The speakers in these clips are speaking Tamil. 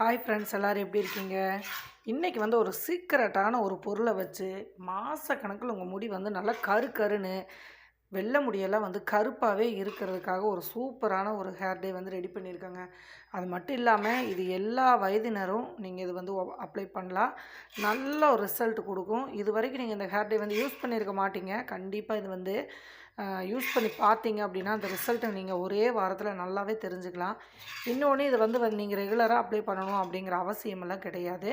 ஹாய் ஃப்ரெண்ட்ஸ், எல்லோரும் எப்படி இருக்கீங்க? இன்றைக்கி வந்து ஒரு சீக்ரெட்டான ஒரு பொருளை வச்சு மாதக்கணக்கில் உங்கள் முடி வந்து நல்லா கருன்னு வெள்ளை முடியெல்லாம் வந்து கருப்பாகவே இருக்கிறதுக்காக ஒரு சூப்பரான ஒரு ஹேர் டே வந்து ரெடி பண்ணியிருக்காங்க. அது மட்டும் இல்லாமல் இது எல்லா வயதினரும் நீங்கள் இது வந்து அப்ளை பண்ணலாம். நல்ல ஒரு ரிசல்ட் கொடுக்கும். இது வரைக்கும் நீங்கள் இந்த ஹேர் டே வந்து யூஸ் பண்ணியிருக்க மாட்டீங்க. கண்டிப்பாக இது வந்து யூஸ் பண்ணி பார்த்தீங்க அப்படின்னா அந்த ரிசல்ட்டை நீங்கள் ஒரே வாரத்தில் நல்லாவே தெரிஞ்சுக்கலாம். இன்னொன்று இது வந்து நீங்கள் ரெகுலராக அப்ளை பண்ணணும் அப்படிங்கிற அவசியமெல்லாம் கிடையாது.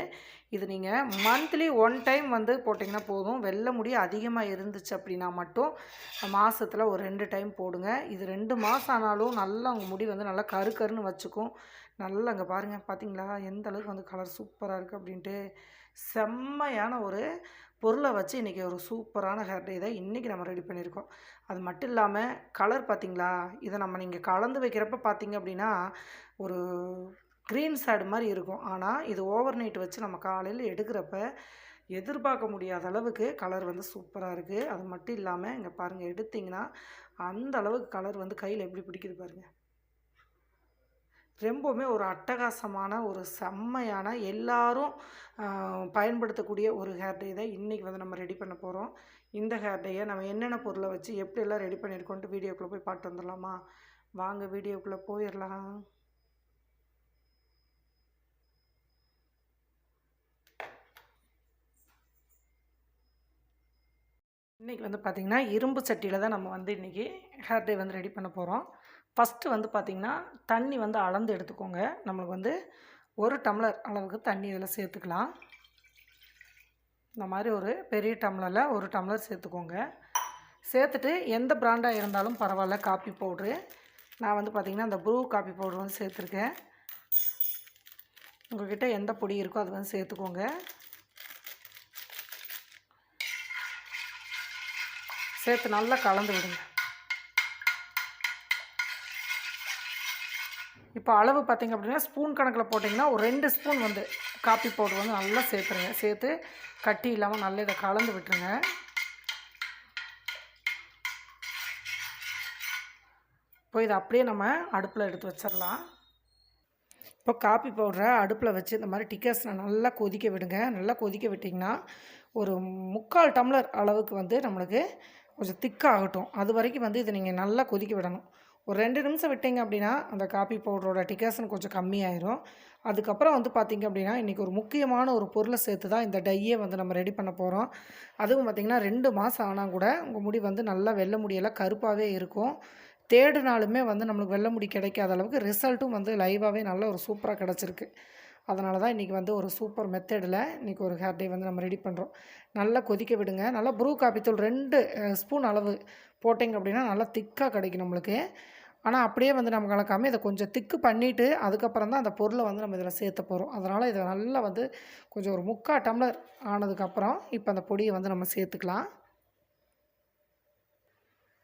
இது நீங்கள் மந்த்லி 1 டைம் வந்து போட்டிங்கன்னா போதும். வெள்ளை முடி அதிகமாக இருந்துச்சு அப்படின்னா மட்டும் மாதத்தில் ஒரு 2 டைம் போடுங்க. இது 2 மாதம் ஆனாலும் நல்லா உங்கள் முடி வந்து நல்லா கருன்னு வச்சுக்கும். நல்லா அங்கே பாருங்கள், பார்த்தீங்களா எந்த அளவுக்கு வந்து கலர் சூப்பராக இருக்குது அப்படின்ட்டு. செம்மையான ஒரு பொருளை வச்சு இன்றைக்கி ஒரு சூப்பரான ஹேர் டே தான் இன்றைக்கி நம்ம ரெடி பண்ணியிருக்கோம். அது மட்டும் இல்லாமல் கலர் பார்த்திங்களா, இதை நீங்கள் கலந்து வைக்கிறப்ப பார்த்திங்க அப்படின்னா ஒரு க்ரீன் ஷேடு மாதிரி இருக்கும். ஆனால் இது ஓவர் நைட் வச்சு நம்ம காலையில் எடுக்கிறப்ப எதிர்பார்க்க முடியாத அளவுக்கு கலர் வந்து சூப்பராக இருக்குது. அது மட்டும் இல்லாமல் இங்கே பாருங்கள், எடுத்திங்கன்னா அந்த அளவுக்கு கலர் வந்து கையில் எப்படி பிடிக்குது பாருங்கள். ரொம்பவுமே ஒரு அட்டகாசமான ஒரு செம்மையான எல்லாரும் பயன்படுத்தக்கூடிய ஒரு ஹேர் டே தான் இன்றைக்கி வந்து நம்ம ரெடி பண்ண போகிறோம். இந்த ஹேர் டேயை நம்ம என்னென்ன பொருளை வச்சு எப்படியெல்லாம் ரெடி பண்ணியிருக்கோன்ட்டு வீடியோக்குள்ளே போய் பார்த்து வந்துடலாமா? வாங்க வீடியோக்குள்ளே போயிடலாம். இன்றைக்கி வந்து பார்த்திங்கன்னா இரும்பு சட்டியில் தான் நம்ம வந்து இன்றைக்கி ஹேர் டே வந்து ரெடி பண்ண போகிறோம். ஃபஸ்ட்டு வந்து பார்த்திங்கன்னா தண்ணி வந்து அளந்து எடுத்துக்கோங்க. நம்மளுக்கு வந்து 1 டம்ளர் அளவுக்கு தண்ணி இதில் சேர்த்துக்கலாம். இந்த மாதிரி ஒரு பெரிய டம்ளரில் 1 டம்ளர் சேர்த்துக்கோங்க. சேர்த்துட்டு எந்த பிராண்டாக இருந்தாலும் பரவாயில்ல, காப்பி பவுட்ரு. நான் வந்து பார்த்திங்கன்னா இந்த ப்ரூ காப்பி பவுட்ரு வந்து சேர்த்துருக்கேன். உங்கள்கிட்ட எந்த பொடி இருக்கோ அது வந்து சேர்த்துக்கோங்க. சேர்த்து நல்லா கலந்து விடுங்க. இப்போ அளவு பார்த்திங்க அப்படின்னா ஸ்பூன் கணக்கில் போட்டிங்கன்னா ஒரு 2 ஸ்பூன் வந்து காப்பி பவுடர் வந்து நல்லா சேர்த்துருங்க. சேர்த்து கட்டி இல்லாமல் நல்லா இதை கலந்து விட்டுருங்க. இப்போ இதை அப்படியே நம்ம அடுப்பில் எடுத்து வச்சிடலாம். இப்போ காப்பி பவுடரை அடுப்பில் வச்சு இந்த மாதிரி டிக்கர்ஸில் நல்லா கொதிக்க விடுங்க. நல்லா கொதிக்க விட்டிங்கன்னா ஒரு 3/4 டம்ளர் அளவுக்கு வந்து நம்மளுக்கு கொஞ்சம் திக்காகட்டும். அது வரைக்கும் வந்து இதை நீங்கள் நல்லா கொதிக்க விடணும். ஒரு 2 நிமிஷம் விட்டிங்க அப்படின்னா அந்த காப்பி பவுடரோட டிகாஷன் கொஞ்சம் கம்மியாயிரும். அதுக்கப்புறம் வந்து பார்த்திங்க அப்படின்னா இன்றைக்கி ஒரு முக்கியமான ஒரு பொருளை சேர்த்து தான் இந்த டையே வந்து நம்ம ரெடி பண்ண போகிறோம். அதுவும் பார்த்திங்கன்னா 2 மாதம் ஆனால் கூட உங்கள் முடி வந்து நல்லா வெள்ளை முடியெல்லாம் கருப்பாகவே இருக்கும். தேடினாலுமே வந்து நம்மளுக்கு வெள்ளை முடி கிடைக்காத அளவுக்கு ரிசல்ட்டும் வந்து லைவாகவே நல்ல ஒரு சூப்பராக கிடச்சிருக்கு. அதனால தான் இன்றைக்கி வந்து ஒரு சூப்பர் மெத்தடில் இன்றைக்கி ஒரு ஹேர் டே வந்து நம்ம ரெடி பண்ணுறோம். நல்லா கொதிக்க விடுங்க. நல்லா ப்ரூ காப்பி தூள் 2 ஸ்பூன் அளவு போட்டிங்க அப்படின்னா நல்லா திக்காக கிடைக்கும் நம்மளுக்கு. ஆனால் அப்படியே வந்து நம்ம கலக்காமல் இதை கொஞ்சம் திக்கு பண்ணிவிட்டு அதுக்கப்புறம் தான் அந்த பொருளை வந்து நம்ம இதில் சேர்த்த போகிறோம். அதனால் இதை நல்லா வந்து கொஞ்சம் ஒரு 3/4 டம்ளர் ஆனதுக்கப்புறம் இப்போ அந்த பொடியை வந்து நம்ம சேர்த்துக்கலாம்.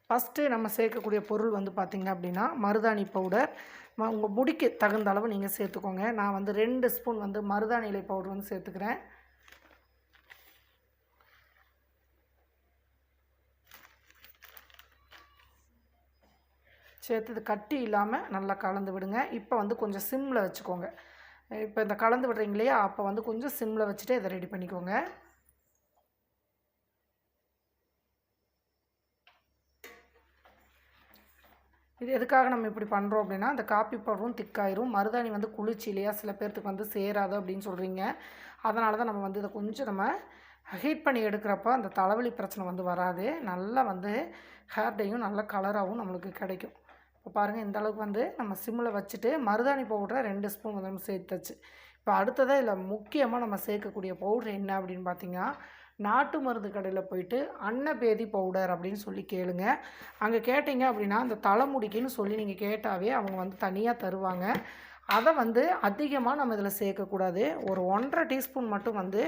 ஃபஸ்ட்டு நம்ம சேர்க்கக்கூடிய பொருள் வந்து பார்த்திங்க அப்படின்னா மருதாணி பவுடர். உங்கள் முடிக்கு தகுந்த அளவு நீங்கள் சேர்த்துக்கோங்க. நான் வந்து 2 ஸ்பூன் வந்து மருதாணி இலை பவுடர் வந்து சேர்த்துக்கிறேன். சேர்த்து இது கட்டி இல்லாமல் நல்லா கலந்து விடுங்க. இப்போ வந்து கொஞ்சம் சிம்மில் வச்சுக்கோங்க. இப்போ இந்த கலந்து விடுறீங்க இல்லையா, அப்போ வந்து கொஞ்சம் சிம்மில் வச்சுட்டு இதை ரெடி பண்ணிக்கோங்க. இது எதுக்காக நம்ம இப்படி பண்ணுறோம் அப்படின்னா அந்த காப்பி பவுடரும் திக்காயிரும். மருதாணி வந்து குளிர்ச்சி இல்லையா, சில பேர்த்துக்கு வந்து சேராது அப்படின்னு சொல்கிறீங்க. அதனால தான் நம்ம வந்து இதை கொஞ்சம் நம்ம ஹீட் பண்ணி எடுக்கிறப்ப அந்த தலைவலி பிரச்சனை வந்து வராது. நல்லா வந்து ஹேர் டேயும் நல்ல கலராகவும் நம்மளுக்கு கிடைக்கும். இப்போ பாருங்கள், இந்த அளவுக்கு வந்து நம்ம சிம்மில் வச்சுட்டு மருதாணி பவுடரை 2 ஸ்பூன் வந்து நம்ம சேர்த்தாச்சு. இப்போ அடுத்ததாக இதில் முக்கியமாக நம்ம சேர்க்கக்கூடிய பவுட்ரு என்ன அப்படின்னு பார்த்திங்கன்னா, நாட்டு மருந்து கடையில் போயிட்டு அன்னபேதி பவுடர் அப்படின்னு சொல்லி கேளுங்க. அங்கே கேட்டிங்க அப்படின்னா அந்த தலைமுடிக்குன்னு சொல்லி நீங்கள் கேட்டாவே அவங்க வந்து தனியாக தருவாங்க. அதை வந்து அதிகமாக நம்ம இதில் சேர்க்கக்கூடாது. ஒரு 1.5 டீஸ்பூன் மட்டும் வந்து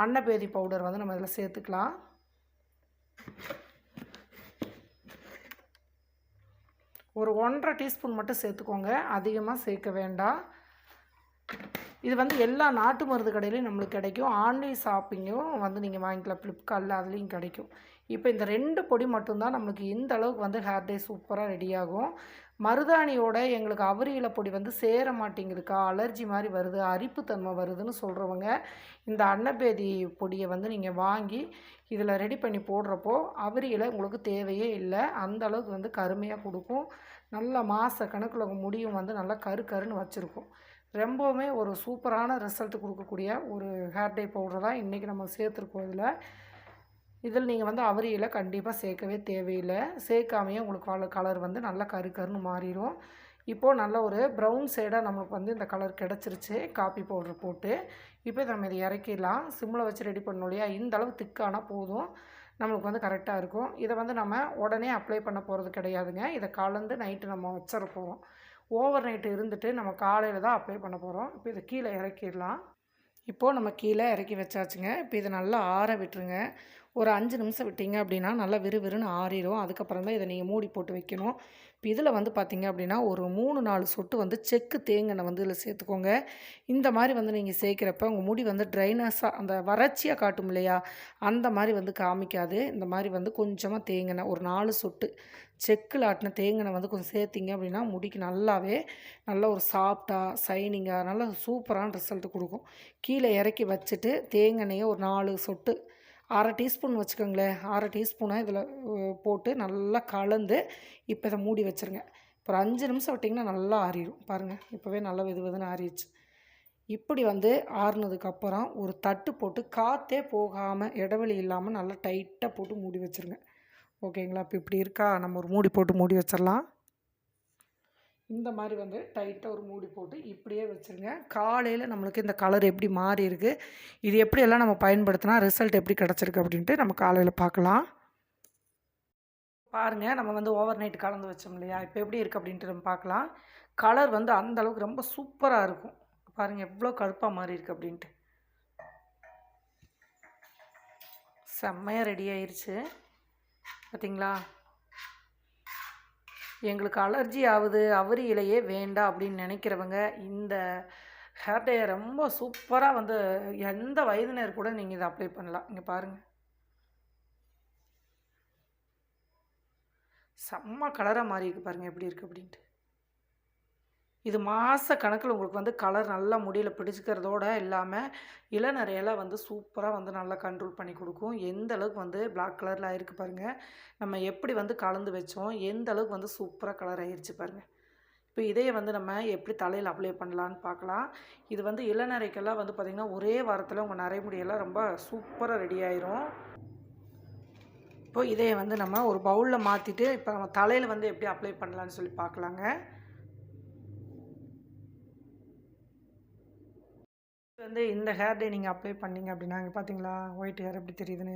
அன்னபேதி பவுடர் வந்து நம்ம இதில் சேர்த்துக்கலாம். ஒரு 1.5 டீஸ்பூன் மட்டும் சேர்த்துக்கோங்க, அதிகமாக சேர்க்க வேண்டாம். இது வந்து எல்லா நாட்டு மருந்து கடையிலையும் நம்மளுக்கு கிடைக்கும். ஆன்லைன் ஷாப்பிங்கும் வந்து நீங்கள் வாங்கிக்கலாம், ஃப்ளிப்கார்ட்டில் அதுலேயும் கிடைக்கும். இப்போ இந்த 2 பொடி மட்டும்தான் நம்மளுக்கு இந்த அளவுக்கு வந்து ஹேர் டை சூப்பராக ரெடி ஆகும். மருதாணியோட எங்களுக்கு அவுரி இலை பொடி வந்து சேர மாட்டேங்குதுக்கா, அலர்ஜி மாதிரி வருது, அரிப்புத்தன்மை வருதுன்னு சொல்கிறவங்க இந்த அன்னபேதி பொடியை வந்து நீங்கள் வாங்கி இதில் ரெடி பண்ணி போடுறப்போ அவுரி இலை உங்களுக்கு தேவையே இல்லை. அந்த அளவுக்கு வந்து கருமையாக கொடுக்கும். நல்லா மாத கணக்கில் உங்கள் முடியும் வந்து நல்லா கருன்னு வச்சுருக்கும். ரொம்பவுமே ஒரு சூப்பரான ரிசல்ட் கொடுக்கக்கூடிய ஒரு ஹேர் டை பவுடர் தான் இன்றைக்கி நம்ம சேர்த்துருக்கோம். இதில் நீங்கள் வந்து அவுரி இலை கண்டிப்பாக சேர்க்கவே தேவையில்லை. சேர்க்காமையே உங்களுக்கு கலர் வந்து நல்லா கருன்னு மாறிடும். இப்போது நல்ல ஒரு ப்ரௌன் ஷேடாக நமக்கு வந்து இந்த கலர் கிடச்சிருச்சு காப்பி பவுடர் போட்டு. இப்போ நம்ம இதை இறக்கிடலாம். சிம்மில் வச்சு ரெடி பண்ணணும் இல்லையா, இந்த அளவு திக்கானால் போதும், நம்மளுக்கு வந்து கரெக்டாக இருக்கும். இதை வந்து நம்ம உடனே அப்ளை பண்ண போகிறது கிடையாதுங்க. இதை கலந்து நைட்டு நம்ம வச்சிட போகிறோம். ஓவர் நைட்டு இருந்துட்டு நம்ம காலையில் தான் அப்ளை பண்ண போகிறோம். இப்போ இதை கீழே இறக்கிடலாம். இப்போது நம்ம கீழே இறக்கி வச்சாச்சுங்க. இப்போ இதை நல்லா ஆற விட்டுருங்க. ஒரு 5 நிமிஷம் விட்டிங்க அப்படின்னா நல்லா விறுவிறுன்னு ஆறிடும். அதுக்கப்புறம் தான் இதை நீங்கள் மூடி போட்டு வைக்கணும். இப்போ இதில் வந்து பார்த்திங்க அப்படின்னா ஒரு 3-4 சொட்டு வந்து செக்கு தேங்கெண்ணெய் வந்து இதில் சேர்த்துக்கோங்க. இந்த மாதிரி வந்து நீங்கள் சேர்க்குறப்ப உங்கள் முடி வந்து ட்ரைனஸாக அந்த வறட்சியாக காட்டும் இல்லையா, அந்த மாதிரி வந்து காமிக்காது. இந்த மாதிரி வந்து கொஞ்சமாக தேங்கெண்ணெய் ஒரு 4 சொட்டு செக்கில் ஆட்டின தேங்கெண்ணெய் வந்து கொஞ்சம் சேர்த்திங்க அப்படின்னா முடிக்கு நல்லாவே நல்ல ஒரு சாஃப்டாக ஷைனிங்காக நல்ல சூப்பரான ரிசல்ட்டு கொடுக்கும். கீழே இறக்கி வச்சுட்டு தேங்கெண்ணெயை ஒரு 4 சொட்டு 1/2 டீஸ்பூன் வச்சுக்கோங்களேன், 1/2 டீஸ்பூனை இதில் போட்டு நல்லா கலந்து இப்போ இதை மூடி வச்சுருங்க. இப்போ ஒரு 5 நிமிஷம் விட்டிங்கன்னா நல்லா ஆறிடும். பாருங்கள், இப்போவே நல்லா வெதுன்னு ஆறிடுச்சு. இப்படி வந்து ஆறுனதுக்கப்புறம் ஒரு தட்டு போட்டு காற்றே போகாமல் இடைவெளி இல்லாமல் நல்லா டைட்டாக போட்டு மூடி வச்சுருங்க. ஓகேங்களா? இப்போ இப்படி இருக்கா, நம்ம ஒரு மூடி போட்டு மூடி வச்சிடலாம். இந்த மாதிரி வந்து டைட்டாக ஒரு மூடி போட்டு இப்படியே வச்சுருங்க. காலையில் நம்மளுக்கு இந்த கலர் எப்படி மாறி இருக்குது, இது எப்படியெல்லாம் நம்ம பயன்படுத்தினா ரிசல்ட் எப்படி கிடச்சிருக்கு அப்படின்ட்டு நம்ம காலையில் பார்க்கலாம். பாருங்கள், நம்ம வந்து ஓவர் நைட் கலந்து வச்சோம் இல்லையா, இப்போ எப்படி இருக்குது அப்படின்ட்டு நம்ம பார்க்கலாம். கலர் வந்து அந்தளவுக்கு ரொம்ப சூப்பராக இருக்கும். பாருங்கள் எவ்வளோ கருப்பாக மாறி இருக்குது அப்படின்ட்டு. செம்மையாக ரெடி ஆயிடுச்சு பார்த்தீங்களா. எங்களுக்கு அலர்ஜி ஆகுது, அவுரி இலையே வேண்டாம் அப்படின்னு நினைக்கிறவங்க இந்த ஹேர் டையை ரொம்ப சூப்பராக வந்து எந்த வயதினர் கூட நீங்கள் இதை அப்ளை பண்ணலாம். இங்கே பாருங்கள், செம்ம கலராக மாறி இருக்குது பாருங்கள் எப்படி இருக்குது அப்படின்ட்டு. இது மாத கணக்கில் உங்களுக்கு வந்து கலர் நல்லா முடியில் பிடிச்சிக்கிறதோட இல்லாமல் இளநரையெல்லாம் வந்து சூப்பராக வந்து நல்லா கண்ட்ரோல் பண்ணி கொடுக்கும். எந்த அளவுக்கு வந்து பிளாக் கலரில் ஆயிருக்கு பாருங்கள். நம்ம எப்படி வந்து கலந்து வச்சோம், எந்த அளவுக்கு வந்து சூப்பராக கலர் ஆயிடுச்சு பாருங்கள். இப்போ இதையே வந்து நம்ம எப்படி தலையில் அப்ளை பண்ணலான்னு பார்க்கலாம். இது வந்து இளநரைக்கெல்லாம் வந்து பார்த்திங்கன்னா ஒரே வாரத்தில் உங்கள் நரைமுடியெல்லாம் ரொம்ப சூப்பராக ரெடி ஆயிரும். இப்போது இதையை வந்து நம்ம ஒரு பவுலில் மாற்றிட்டு இப்போ நம்ம தலையில் வந்து எப்படி அப்ளை பண்ணலான்னு சொல்லி பார்க்கலாங்க. வந்து இந்த ஹேர் டே நீங்கள் அப்ளை பண்ணிங்க அப்படின்னா இங்கே பார்த்தீங்களா ஒயிட் ஹேர் எப்படி தெரியுதுன்னு.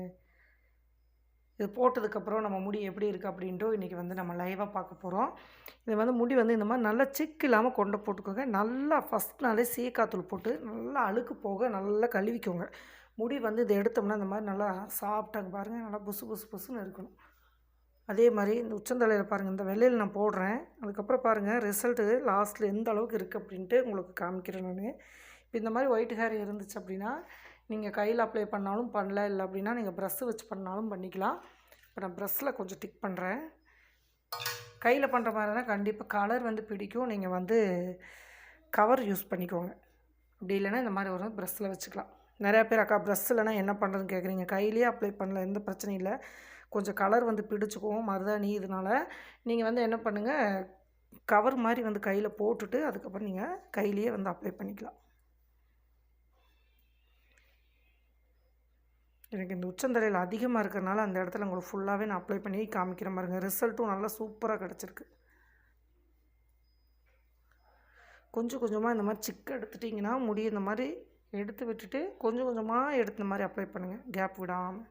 இது போட்டதுக்கப்புறம் நம்ம முடி எப்படி இருக்குது அப்படின்ட்டு இன்றைக்கி வந்து நம்ம லைவாக பார்க்க போகிறோம். இது வந்து முடி வந்து இந்த மாதிரி நல்லா சிக்கு இல்லாமல் கொண்டை போட்டுக்கோங்க. நல்லா ஃபஸ்ட் நாளே சீக்காத்தூள் போட்டு நல்லா அழுக்கு போக நல்லா கழுவிக்கோங்க. முடி வந்து இதை எடுத்தோம்னா இந்த மாதிரி நல்லா சாஃப்டாக பாருங்கள், நல்லா புசுன்னு இருக்கணும். அதே மாதிரி இந்த உச்சந்தலையில் பாருங்கள், இந்த வெள்ளையில் நான் போடுறேன். அதுக்கப்புறம் பாருங்கள் ரிசல்ட்டு லாஸ்ட்டில் எந்த அளவுக்கு இருக்குது அப்படின்ட்டு உங்களுக்கு காமிக்கிறேன் நான். இப்போ இந்த மாதிரி ஒயிட் ஹேர் இருந்துச்சு அப்படின்னா நீங்கள் கையில் அப்ளை பண்ணாலும் பண்ணல, இல்லை அப்படின்னா நீங்கள் ப்ரஷ்ஷு வச்சு பண்ணாலும் பண்ணிக்கலாம். இப்போ நான் ப்ரஷ்ஷில் கொஞ்சம் டிக் பண்ணுறேன். கையில் பண்ணுற மாதிரி தான் கண்டிப்பாக கலர் வந்து பிடிக்கும். நீங்கள் வந்து கவர் யூஸ் பண்ணிக்கோங்க. அப்படி இல்லைன்னா இந்த மாதிரி ஒரு ப்ரஷ்ஷில் வச்சுக்கலாம். நிறையா பேர் அக்கா ப்ரஷ் இல்லைனா என்ன பண்ணுறதுன்னு கேட்குறீங்க. கையிலேயே அப்ளை பண்ணல, எந்த பிரச்சனையும் இல்லை. கொஞ்சம் கலர் வந்து பிடிச்சிக்குவோம் மருதாணி. இதனால் நீங்கள் வந்து என்ன பண்ணுங்கள், கவர் மாதிரி வந்து கையில் போட்டுட்டு அதுக்கப்புறம் நீங்கள் கையிலேயே வந்து அப்ளை பண்ணிக்கலாம். எனக்கு இந்த உச்சந்தலையில் அதிகமாக இருக்கிறனால அந்த இடத்துல உங்களுக்கு ஃபுல்லாகவே நான் அப்ளை பண்ணி காமிக்கிற பாருங்க. ரிசல்ட்டும் நல்லா சூப்பராக கிடச்சிருக்கு. கொஞ்சம் கொஞ்சமாக இந்த மாதிரி சிக்கு எடுத்துட்டிங்கன்னா முடி இந்த மாதிரி எடுத்து விட்டுட்டு கொஞ்சம் கொஞ்சமாக எடுத்து இந்த மாதிரி அப்ளை பண்ணுங்கள், கேப் விடாமல்.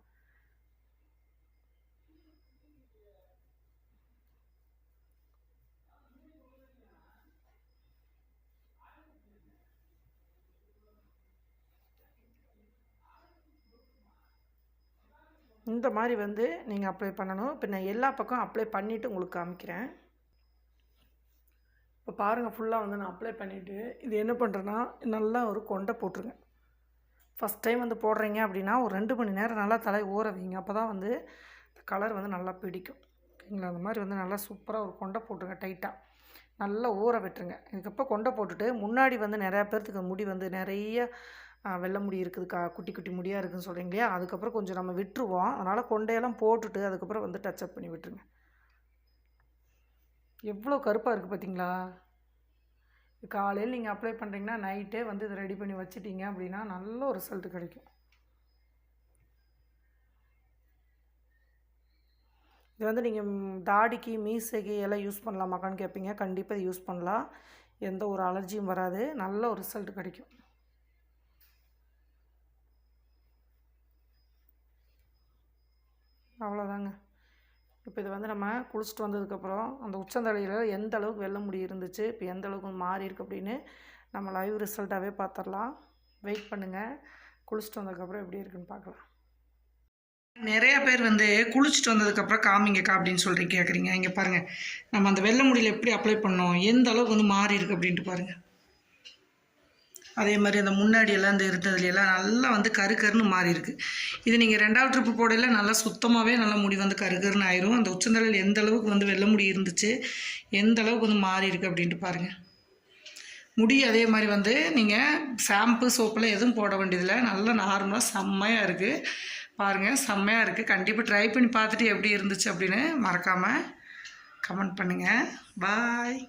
இந்த மாதிரி வந்து நீங்கள் அப்ளை பண்ணணும். இப்போ நான் எல்லா பக்கம் அப்ளை பண்ணிவிட்டு உங்களுக்கு காமிக்கிறேன். இப்போ பாருங்கள், ஃபுல்லாக வந்து நான் அப்ளை பண்ணிவிட்டு இது என்ன பண்ணுறேன்னா நல்லா ஒரு கொண்டை போட்டுருங்க. ஃபஸ்ட் டைம் வந்து போடுறீங்க அப்படின்னா ஒரு 2 மணி நேரம் நல்லா தலை ஊற வைங்க. அப்போ தான் வந்து கலர் வந்து நல்லா பிடிக்கும். ஓகேங்களா? அந்த மாதிரி வந்து நல்லா சூப்பராக ஒரு கொண்டை போட்டுருங்க டைட்டாக. நல்லா ஊற விட்டுருங்க. இதுக்கப்புறம் கொண்டை போட்டுட்டு முன்னாடி வந்து நிறையா பேர்த்துக்கு முடி வந்து நிறைய வெள்ளை முடி இருக்குதுக்கா, குட்டி குட்டி முடியாக இருக்குதுன்னு சொல்கிறீங்க இல்லையா? அதுக்கப்புறம் கொஞ்சம் நம்ம விட்டுருவோம். அதனால் கொண்டையெல்லாம் போட்டுட்டு அதுக்கப்புறம் வந்து டச்சப் பண்ணி விட்டுருங்க. எவ்வளோ கருப்பாக இருக்குது பார்த்தீங்களா? காலையில் நீங்கள் அப்ளை பண்ணுறீங்கன்னா நைட்டே வந்து இதை ரெடி பண்ணி வச்சுட்டீங்க அப்படின்னா நல்ல ஒரு ரிசல்ட் கிடைக்கும். இது வந்து நீங்கள் தாடிக்கு, மீசைக்கு எல்லாம் யூஸ் பண்ணலாமாக்கான்னு கேட்பீங்க. கண்டிப்பாக இது யூஸ் பண்ணலாம். எந்த ஒரு அலர்ஜியும் வராது. நல்ல ஒரு ரிசல்ட் கிடைக்கும். அவ்வளோதாங்க. இப்போ இது வந்து நம்ம குளிச்சுட்டு வந்ததுக்கப்புறம் அந்த உச்சந்தலையில் எந்த அளவுக்கு வெள்ளை முடி இருந்துச்சு, இப்போ எந்த அளவுக்கு மாறி இருக்குது அப்படின்னு நம்ம லைவ் ரிசல்ட்டாகவே பார்த்துடலாம். வெயிட் பண்ணுங்கள். குளிச்சுட்டு வந்ததுக்கப்புறம் எப்படி இருக்குன்னு பார்க்கலாம். நிறையா பேர் வந்து குளிச்சுட்டு வந்ததுக்கப்புறம் காமிங்கக்கா அப்படின்னு கேட்குறீங்க. இங்கே பாருங்கள், நம்ம அந்த வெள்ளை முடியில் எப்படி அப்ளை பண்ணோம், எந்த அளவுக்கு வந்து மாறி இருக்குது அப்படின்ட்டு பாருங்கள். அதே மாதிரி அந்த முன்னாடியெல்லாம் இந்த இருந்ததுலையெல்லாம் நல்லா வந்து கருன்னு மாறி இருக்குது. இது நீங்கள் 2வது ட்ரிப்பு போடையில் நல்லா சுத்தமாகவே நல்லா முடி வந்து கருன்னு ஆயிரும். அந்த உச்சந்தலையில் எந்த அளவுக்கு வந்து வெள்ளை முடி இருந்துச்சு, எந்த அளவுக்கு வந்து மாறி இருக்குது அப்படின்ட்டு பாருங்கள். முடி அதே மாதிரி வந்து நீங்கள் ஷாம்பு சோப்பெல்லாம் எதுவும் போட வேண்டியதில்லை. நல்லா நார்மலாக செம்மையாக இருக்குது. பாருங்கள், செம்மையாக இருக்குது. கண்டிப்பாக ட்ரை பண்ணி பார்த்துட்டு எப்படி இருந்துச்சு அப்படின்னு மறக்காமல் கமெண்ட் பண்ணுங்கள். பாய்.